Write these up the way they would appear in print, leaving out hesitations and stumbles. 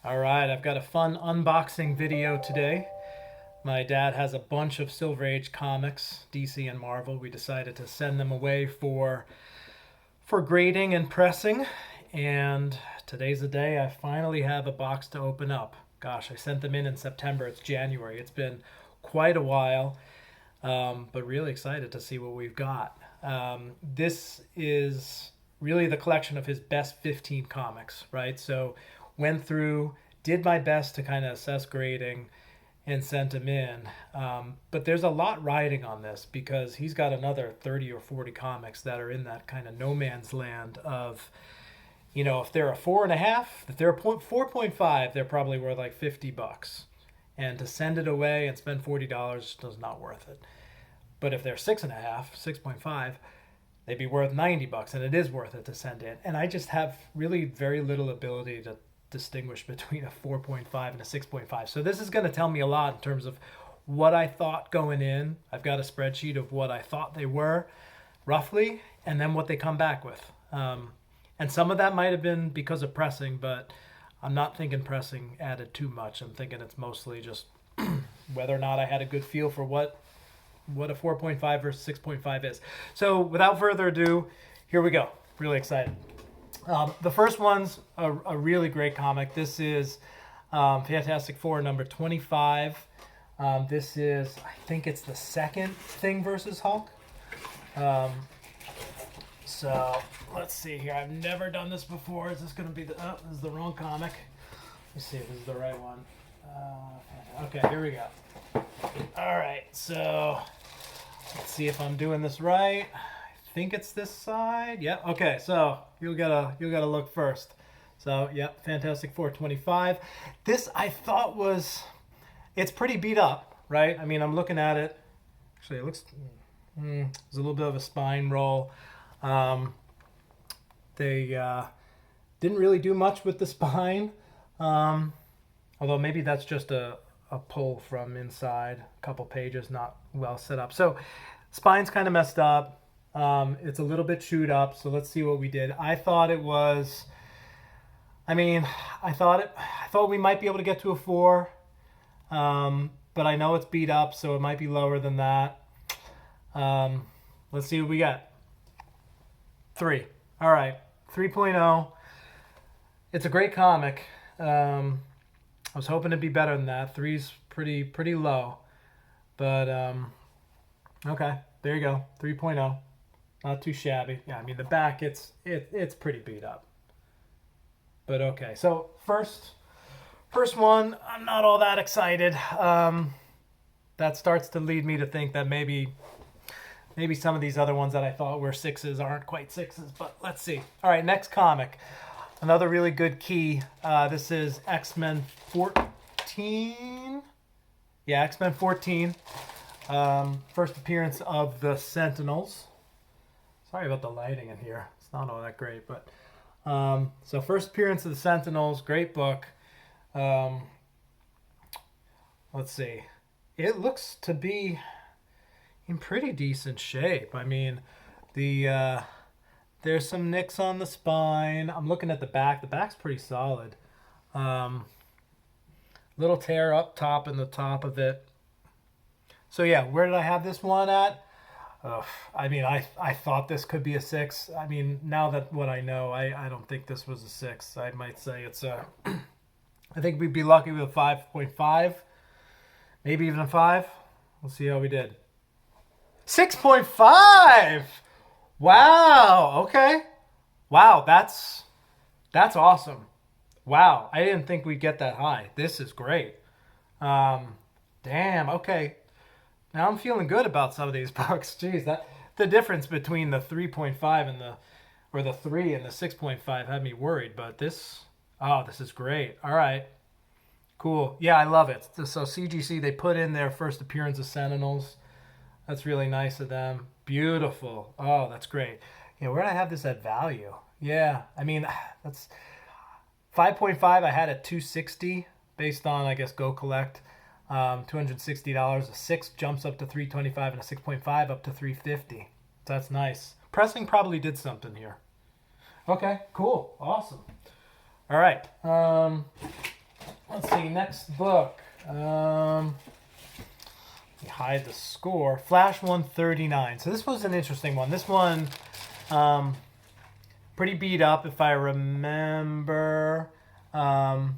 All right, I've got a fun unboxing video today. My dad has a bunch of Silver Age comics, DC and Marvel. We decided to send them away for grading and pressing, and today's the day I finally have a box to open up. Gosh, I sent them in September. It's January. It's been quite a while, but really excited to see what we've got. This is really the collection of his best 15 comics, right? So went through, did my best to kind of assess grading and sent him in. But there's a lot riding on this because he's got another 30 or 40 comics that are in that kind of no man's land of, if they're a 4.5, if they're a 4.5, they're probably worth like $50. And to send it away and spend $40 does not worth it. But if they're 6.5, 6.5, they'd be worth $90, and it is worth it to send in. And I just have really very little ability to distinguish between a 4.5 and a 6.5. So this is going to tell me a lot in terms of what I thought going in. I've got a spreadsheet of what I thought they were roughly, and then what they come back with. And some of that might have been because of pressing, but I'm not thinking pressing added too much. I'm thinking it's mostly just whether or not I had a good feel for what a 4.5 versus 6.5 is. So without further ado, here we go. Really excited. The first one's a really great comic. This is Fantastic Four number 25. This is, I think it's the second Thing versus Hulk. So let's see here. I've never done this before. Is this going to be the, oh, this is the wrong comic. Let's see if this is the right one. Okay, here we go. All right, so let's see if I'm doing this right. I think it's this side. Yeah. Okay. So you gotta look first. So yeah, Fantastic Four 25. This I thought it's pretty beat up, right? I mean, I'm looking at it. Actually, it looks there's a little bit of a spine roll. They didn't really do much with the spine, although maybe that's just a pull from inside. A couple pages not well set up. So spine's kind of messed up. It's a little bit chewed up, so let's see what we did. I thought we might be able to get to a 4, but I know it's beat up, so it might be lower than that. Let's see what we got. 3. All right, 3.0. It's a great comic. I was hoping to be better than that. 3's pretty low, but okay, there you go. 3.0. Not too shabby. Yeah, I mean the back it's pretty beat up. But okay. So first one, I'm not all that excited. That starts to lead me to think that maybe some of these other ones that I thought were 6s aren't quite 6s, but let's see. All right, next comic. Another really good key. This is X-Men 14. Yeah, X-Men 14. First appearance of the Sentinels. Sorry about the lighting in here. It's not all that great, but so first appearance of the Sentinels, great book. Let's see. It looks to be in pretty decent shape. I mean, there's some nicks on the spine. I'm looking at the back. The back's pretty solid. Little tear up top in the top of it. So yeah, where did I have this one at? I mean, I thought this could be a 6. I mean, now that what I know, I don't think this was a 6. I might say it's a... I think we'd be lucky with a 5.5. Maybe even a 5. We'll see how we did. 6.5! Wow, okay. Wow, that's awesome. Wow, I didn't think we'd get that high. This is great. Damn, okay. Now I'm feeling good about some of these books. Jeez, the difference between the 3.5 and the 3 and the 6.5 had me worried, but this is great. All right. Cool. Yeah, I love it. So CGC, they put in their first appearance of Sentinels. That's really nice of them. Beautiful. Oh, that's great. Yeah, where did I have this at value? Yeah, I mean, that's 5.5. I had at 260 based on, I guess, Go Collect. $260. A 6 jumps up to 325 and a 6.5 up to 350. So that's nice. Pressing probably did something here. Okay, cool. Awesome. All right. see, next book. Hide the score. Flash 139. So this was an interesting one. This one, pretty beat up if I remember. But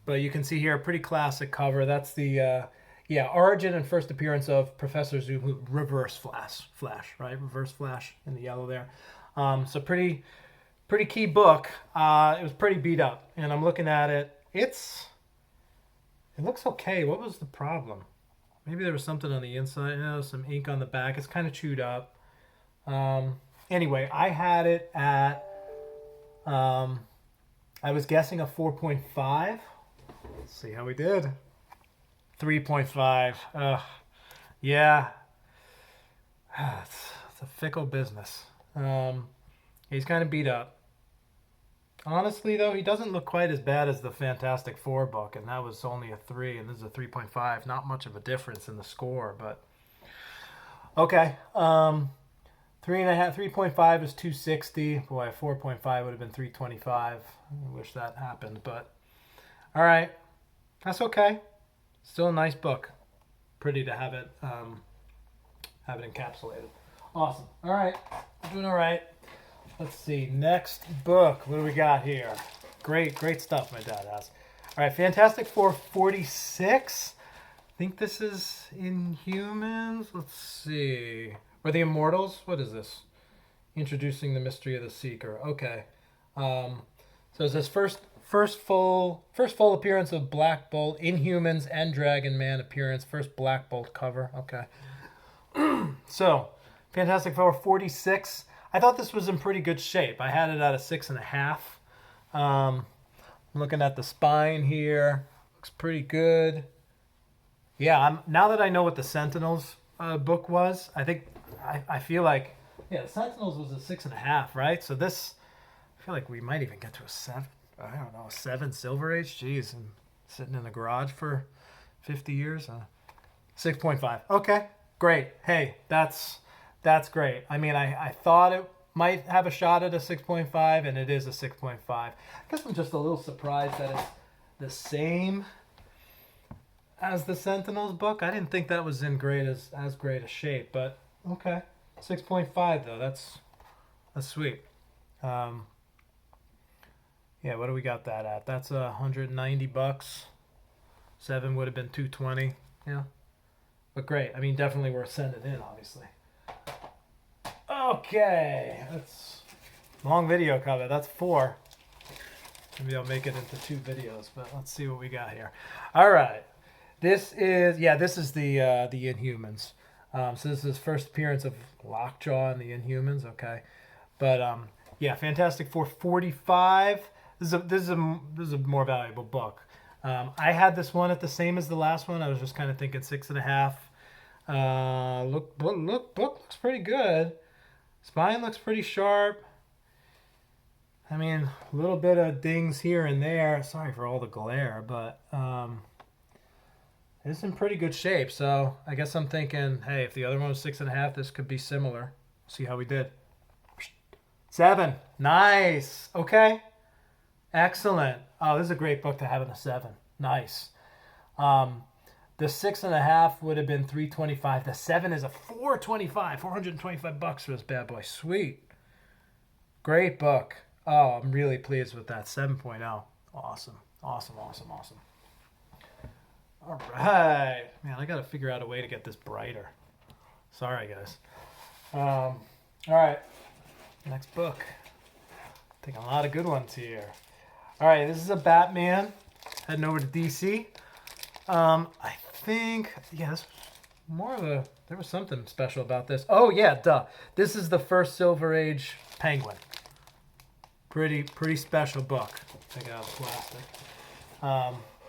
you can see here a pretty classic cover. That's the origin and first appearance of Professor Zoom, Reverse Flash, right? Reverse Flash in the yellow there. So pretty key book. It was pretty beat up, and I'm looking at it. It looks okay. What was the problem? Maybe there was something on the inside. Some ink on the back. It's kind of chewed up. Anyway, I had it at, I was guessing a 4.5. Let's see how we did. 3.5. Yeah. It's a fickle business. He's kind of beat up. Honestly, though, he doesn't look quite as bad as the Fantastic Four book, and that was only a 3, and this is a 3.5. Not much of a difference in the score, but okay. 3.5 is 260. Boy, 4.5 would have been 325. I wish that happened, but all right, that's okay. Still a nice book. Pretty to have it encapsulated. Awesome. All right, I'm doing all right. Let's see. Next book. What do we got here? Great stuff my dad has. All right, Fantastic Four 46. I think this is Inhumans. Let's see. Or the Immortals. What is this? Introducing the Mystery of the Seeker. Okay. So it's this first full appearance of Black Bolt, Inhumans and Dragon Man appearance. First Black Bolt cover. Okay. So, Fantastic Four 46. I thought this was in pretty good shape. I had it at a 6.5. I'm looking at the spine here. Looks pretty good. Yeah, now that I know what the Sentinels book was, I feel like, the Sentinels was a 6.5, right? So this, I feel like we might even get to a 7. I don't know, a 7 Silver Age. Jeez, I'm sitting in the garage for 50 years. 6.5. Okay, great. Hey, that's great. I mean, I thought it might have a shot at a 6.5, and it is a 6.5. I guess I'm just a little surprised that it's the same as the Sentinels book. I didn't think that was in as great a shape, but okay. 6.5 though. That's sweet. Yeah, what do we got that at? That's $190. 7 would have been 220. Yeah. But great. I mean, definitely worth sending in, obviously. Okay. That's long video cover. That's 4. Maybe I'll make it into 2 videos, but let's see what we got here. All right. This is the Inhumans. So this is first appearance of Lockjaw and the Inhumans. Okay. But Fantastic Four 45. This is a more valuable book. I had this one at the same as the last one. I was just kind of thinking 6.5. Book looks pretty good. Spine looks pretty sharp. I mean, a little bit of dings here and there. Sorry for all the glare, but it's in pretty good shape. So I guess I'm thinking, hey, if the other one was 6.5, this could be similar. See how we did. 7. Nice. Okay. Excellent. Oh, this is a great book to have in a 7. Nice. The 6.5 would have been 325. The 7 is a 425. $425 for this bad boy. Sweet. Great book. Oh, I'm really pleased with that. 7.0. Awesome. Awesome. All right. Man, I got to figure out a way to get this brighter. Sorry, guys. All right. Next book. Taking a lot of good ones here. All right, this is a Batman. Heading over to DC. I think, this was more of a, there was something special about this. Oh, yeah, duh. This is the first Silver Age Penguin. Pretty special book. Take it out of the plastic.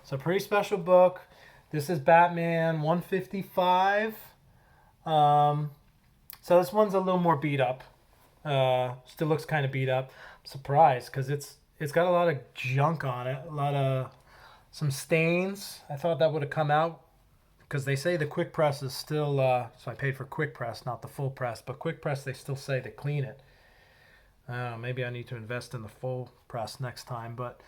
So pretty special book. This is Batman 155. So this one's a little more beat up. Still looks kind of beat up. I'm surprised because it's got a lot of junk on it. Some stains. I thought that would have come out because they say the quick press is still, so I paid for quick press, not the full press, but quick press they still say to clean it. Maybe I need to invest in the full press next time, but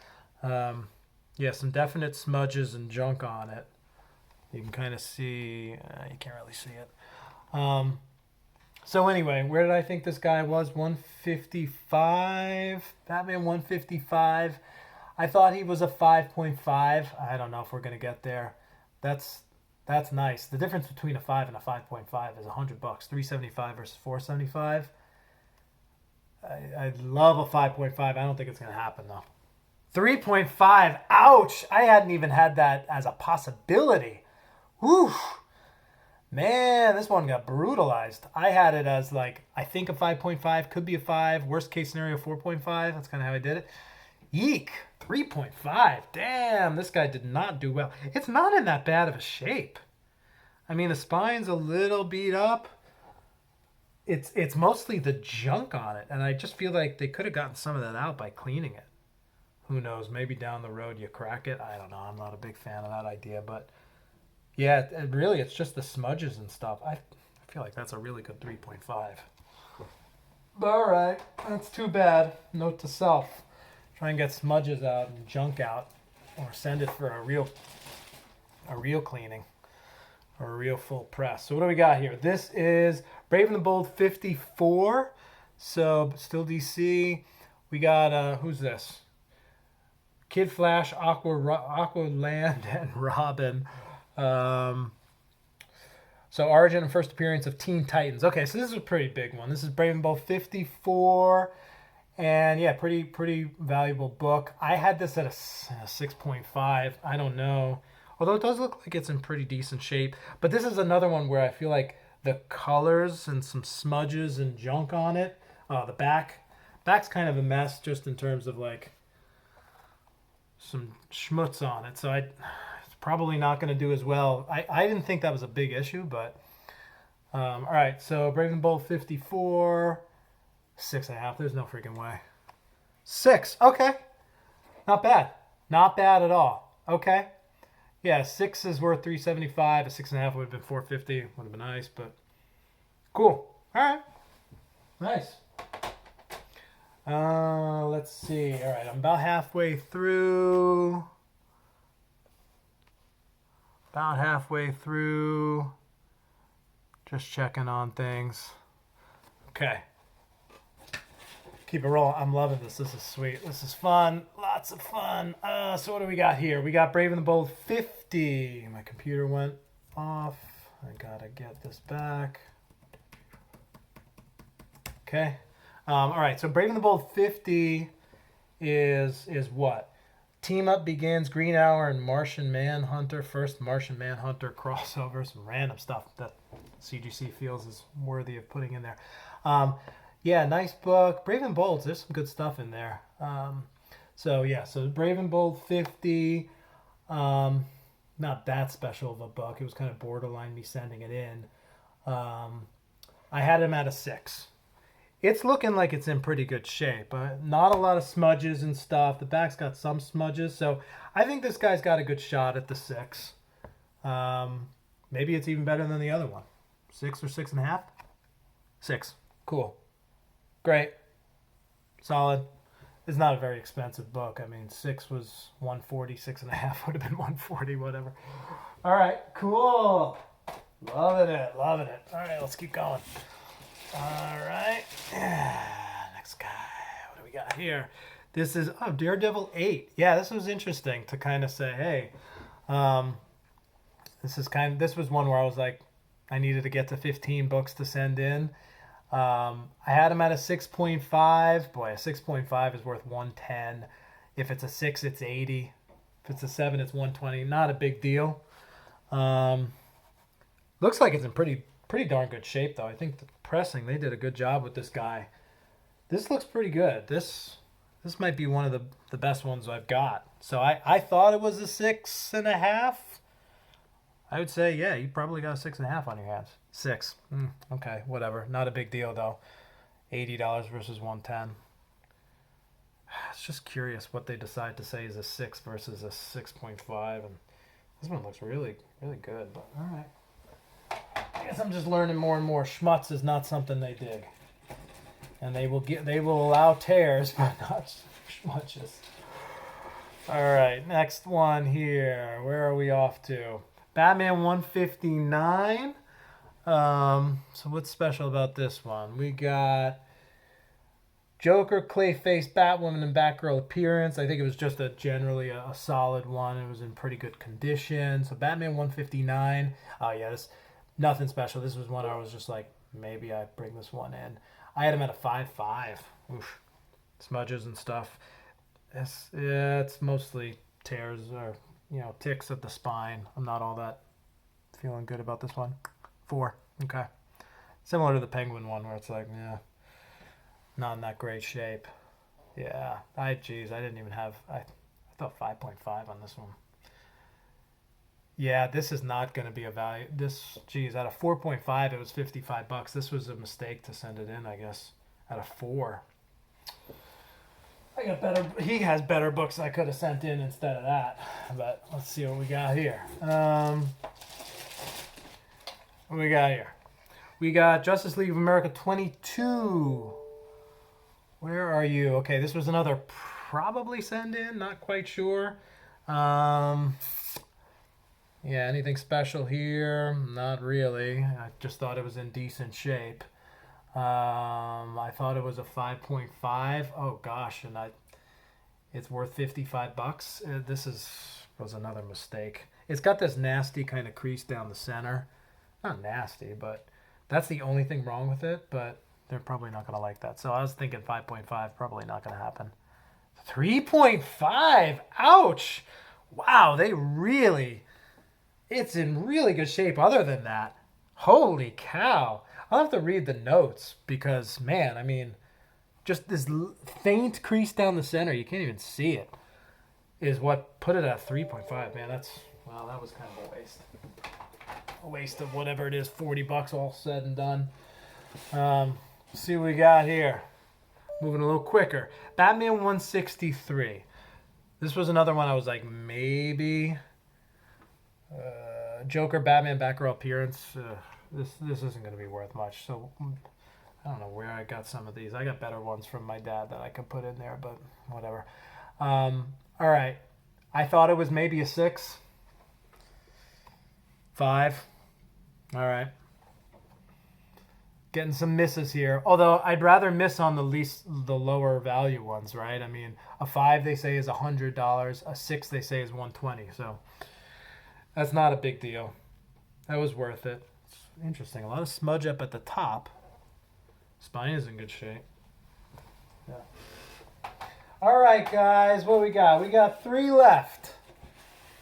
Yeah, some definite smudges and junk on it. You can kind of see, you can't really see it. So anyway, where did I think this guy was? 155. Batman 155. I thought he was a 5.5. I don't know if we're gonna get there. That's nice. The difference between a 5 and a 5.5 is $100. 375 versus 475. I love a 5.5. I don't think it's gonna happen though. 3.5. Ouch! I hadn't even had that as a possibility. Whew. Man, this one got brutalized. I had it as like, I think a 5.5, could be a 5. Worst case scenario, 4.5. That's kind of how I did it. Eek. 3.5. Damn, this guy did not do well. It's not in that bad of a shape. I mean, the spine's a little beat up. It's mostly the junk on it. And I just feel like they could have gotten some of that out by cleaning it. Who knows? Maybe down the road you crack it. I don't know. I'm not a big fan of that idea, but yeah, really, it's just the smudges and stuff. I feel like that's a really good 3.5. All right, that's too bad. Note to self: try and get smudges out and junk out, or send it for a real cleaning, or a real full press. So what do we got here? This is Brave and the Bold 54. So still DC. We got who's this? Kid Flash, Aqualand, and Robin. So origin and first appearance of Teen Titans. Okay, so this is a pretty big one. This is Brave and Bold 54. And yeah, pretty valuable book. I had this at a 6.5. I don't know. Although it does look like it's in pretty decent shape. But this is another one where I feel like the colors and some smudges and junk on it. The back's kind of a mess just in terms of like some schmutz on it. So it's probably not going to do as well. I didn't think that was a big issue, but all right. So Brave and Bold 54, 6.5. There's no freaking way. 6. Okay, not bad. Not bad at all. Okay, yeah, 6 is worth 375. A 6.5 would have been 450. Would have been nice, but cool. All right, nice. Let's see. All right, I'm about halfway through. Just checking on things. Okay. Keep it rolling. I'm loving this. This is sweet. This is fun. Lots of fun. So what do we got here? We got Brave and the Bold 50. My computer went off. I gotta get this back. Okay. All right. So Brave and the Bold 50 is what? Team Up begins Green Hour and Martian Manhunter. First Martian Manhunter crossover. Some random stuff that CGC feels is worthy of putting in there. Yeah, nice book. Brave and Bold, there's some good stuff in there. So Brave and Bold 50. Not that special of a book. It was kind of borderline me sending it in. I had him at a 6. It's looking like it's in pretty good shape. Not a lot of smudges and stuff. The back's got some smudges. So I think this guy's got a good shot at the 6. Maybe it's even better than the other one. 6 or 6.5? 6. Cool. Great. Solid. It's not a very expensive book. I mean, 6 was 140, 6.5 would have been 140, whatever. All right, cool. Loving it. All right, let's keep going. All right. Next guy. What do we got here? This is Daredevil 8. Yeah, this was interesting to kind of say, hey, this was one where I was like, I needed to get to 15 books to send in. I had him at a 6.5. Boy, a 6.5 is worth 110. If it's a 6, it's 80. If it's a 7, it's 120. Not a big deal. Looks like it's in pretty darn good shape, though. I think the pressing, they did a good job with this guy. This looks pretty good. This might be one of the best ones I've got. So I thought it was a 6.5. I would say, yeah, you probably got a 6.5 on your hands. 6. Okay, whatever. Not a big deal, though. $80 versus 110. It's just curious what they decide to say is a 6 versus a 6.5. And this one looks really, really good. But all right. I guess I'm just learning more and more. Schmutz is not something they dig. And they will allow tears, but not schmutches. All right, next one here. Where are we off to? Batman 159. So what's special about this one? We got Joker, Clayface, Batwoman, and Batgirl appearance. I think it was just generally a solid one. It was in pretty good condition. So Batman 159. Oh yeah, this nothing special. This was one I was just like, maybe I bring this one in. I had him at a 5.5. Oof. Smudges and stuff. It's mostly tears or ticks at the spine. I'm not all that feeling good about this one. 4. Okay. Similar to the Penguin one where it's like, yeah, not in that great shape. Yeah. I didn't even have I thought 5.5 on this one. Yeah, this is not going to be a value. At a 4.5 it was $55. This was a mistake to send it in, I guess. At a 4. I got better. He has better books I could have sent in instead of that. But let's see what we got here. What we got here? We got Justice League of America 22. Where are you? Okay, this was another probably send in. Not quite sure. Yeah, anything special here? Not really. I just thought it was in decent shape. I thought it was a 5.5. Oh gosh, and it's worth $55. This was another mistake. It's got this nasty kind of crease down the center. Not nasty, but that's the only thing wrong with it. But they're probably not gonna like that. So I was thinking 5.5, probably not gonna happen. 3.5. Ouch! Wow, it's in really good shape. Other than that, holy cow! I'll have to read the notes because, man, I mean, just this faint crease down the center, you can't even see it, is what put it at 3.5. Man, that was kind of a waste. A waste of whatever it is, $40 all said and done. See what we got here. Moving a little quicker. Batman 163. This was another one I was like, maybe. Joker, Batman, Batgirl appearance. This isn't going to be worth much. So I don't know where I got some of these. I got better ones from my dad that I could put in there, but whatever. All right. I thought it was maybe a 6. 5. All right. Getting some misses here. Although I'd rather miss on the lower value ones, right? I mean, a 5 they say is $100. A 6 they say is $120. So that's not a big deal. That was worth it. It's interesting. A lot of smudge up at the top. Spine is in good shape. Yeah. All right, guys. What we got? We got 3 left.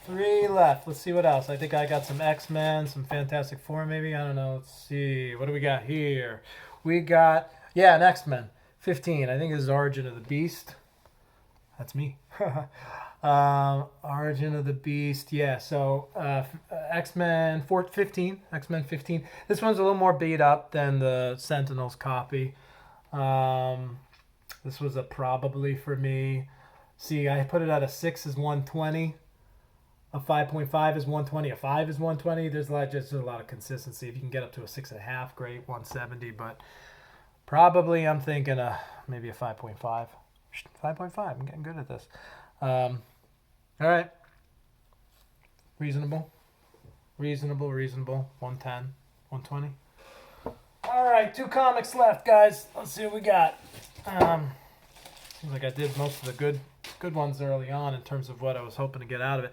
3 left. Let's see what else. I think I got some X-Men, some Fantastic Four maybe. I don't know. Let's see. What do we got here? We got, an X-Men. 15. I think this is Origin of the Beast. That's me. Origin of the Beast. Yeah, so X-Men 15. X-Men 15. This one's a little more beat up than the Sentinels copy. This was a probably for me. See, I put it at a 6 is 120. A 5.5 is 120. A 5 is 120. There's just a lot of consistency. If you can get up to a 6.5, great, 170. But probably I'm thinking maybe a 5.5. 5.5. I'm getting good at this. All right. Reasonable. 110. 120. All right, 2 comics left, guys. Let's see what we got. Seems like I did most of the good ones early on in terms of what I was hoping to get out of it.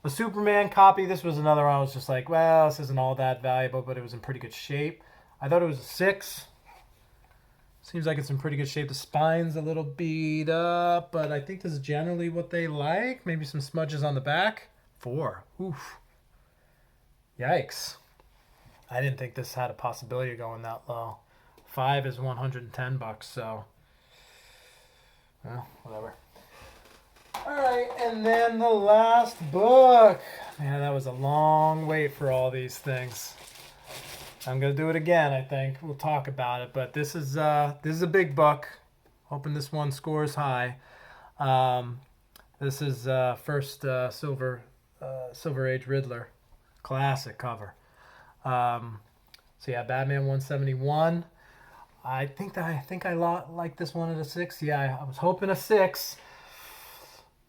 A Superman copy. This was another one I was just like, well, this isn't all that valuable, but it was in pretty good shape. I thought it was a 6. Seems like it's in pretty good shape. The spine's a little beat up, but I think this is generally what they like. Maybe some smudges on the back. 4. Oof. Yikes. I didn't think this had a possibility of going that low. 5 is $110, so well, whatever. All right, and then the last book. Man, that was a long wait for all these things. I'm gonna do it again. I think we'll talk about it, but this is a big book. Hoping this one scores high. This is first Silver Age Riddler, classic cover. So yeah, Batman 171. I think I like this one at a 6. Yeah, I was hoping a 6.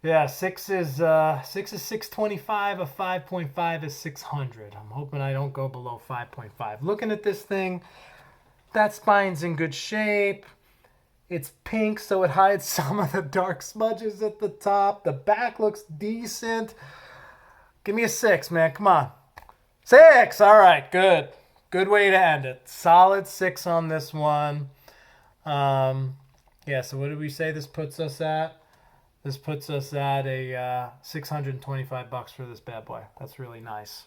Yeah, 6 is 625, a 5.5 is 600. I'm hoping I don't go below 5.5. Looking at this thing, that spine's in good shape. It's pink, so it hides some of the dark smudges at the top. The back looks decent. Give me a 6, man. Come on. 6! All right, good. Good way to end it. Solid 6 on this one. Yeah, so what did we say this puts us at? This puts us at a $625 for this bad boy. That's really nice.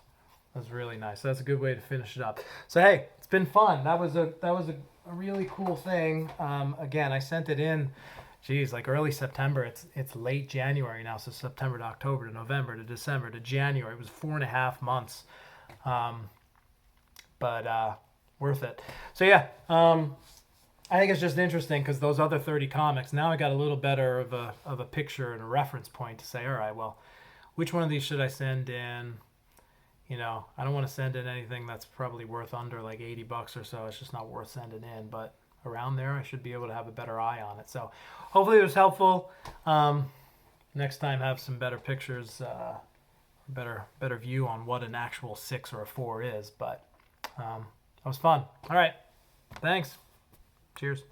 That's really nice. That's a good way to finish it up. So hey, it's been fun. That was a really cool thing. Again, I sent it in, geez, like early September. It's late January now, so September to October to November to December to January. It was 4.5 months, but worth it. So yeah, I think it's just interesting because those other 30 comics, now I got a little better of a picture and a reference point to say, all right, well, which one of these should I send in? You know, I don't want to send in anything that's probably worth under like $80 or so. It's just not worth sending in. But around there, I should be able to have a better eye on it. So hopefully it was helpful. Next time, have some better pictures, better view on what an actual 6 or a 4 is. But that was fun. All right. Thanks. Cheers.